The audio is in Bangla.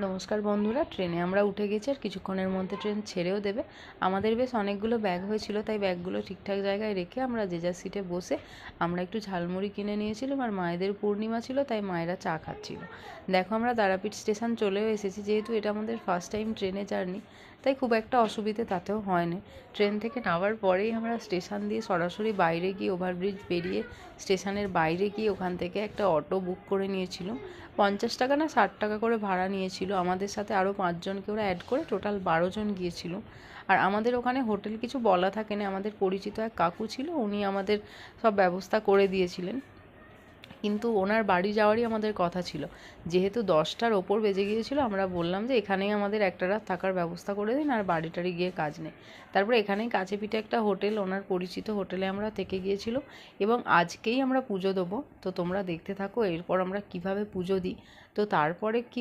নমস্কার বন্ধুরা, ট্রেনে আমরা উঠে গেছি আর কিছুক্ষণের মধ্যে ট্রেন ছেড়েও দেবে। আমাদের বেশ অনেকগুলো ব্যাগ হয়েছিল, তাই ব্যাগগুলো ঠিকঠাক জায়গায় রেখে আমরা যে যার সিটে বসে আমরা একটু ঝালমুড়ি কিনে নিয়েছিলাম। আর মায়েদের পূর্ণিমা ছিল, তাই মায়েরা চা খাচ্ছিল। দেখো, আমরা তারাপীঠ স্টেশন চলেও এসেছি। যেহেতু এটা আমাদের ফার্স্ট টাইম ট্রেনে জার্নি, তাই খুব একটা অসুবিধে তাতেও হয়নি। ট্রেন থেকে নামার পরেই আমরা স্টেশন দিয়ে সরাসরি বাইরে গিয়ে ওভারব্রিজ পেরিয়ে স্টেশনের বাইরে গিয়ে ওখান থেকে একটা অটো বুক করে নিয়েছিলাম। 50 টাকা না 60 টাকা করে ভাড়া নিয়েছিল। আমাদের সাথে আরও 5 জনকে ওরা অ্যাড করে টোটাল 12 জন গিয়েছিল। আর আমাদের ওখানে হোটেল কিছু বলা থাকে না, আমাদের পরিচিত এক কাকু ছিল, উনি আমাদের সব ব্যবস্থা করে দিয়েছিলেন। কিন্তু ওনার বাড়ি যাওয়ারই আমাদের কথা ছিল। যেহেতু 10টার ওপর বেজে গিয়েছিল, আমরা বললাম যে এখানেই আমাদের একটা রাত থাকার ব্যবস্থা করে দিন, আর বাড়ি টাড়ি গিয়ে কাজ নেই। তারপরে এখানেই কাছে পিঠে একটা হোটেল, ওনার পরিচিত হোটেলে আমরা থেকে গিয়েছিল। এবং আজকেই আমরা পুজো দেবো, তো তোমরা দেখতে থাকো এরপর আমরা কিভাবে পুজো দিই। তো তারপরে কি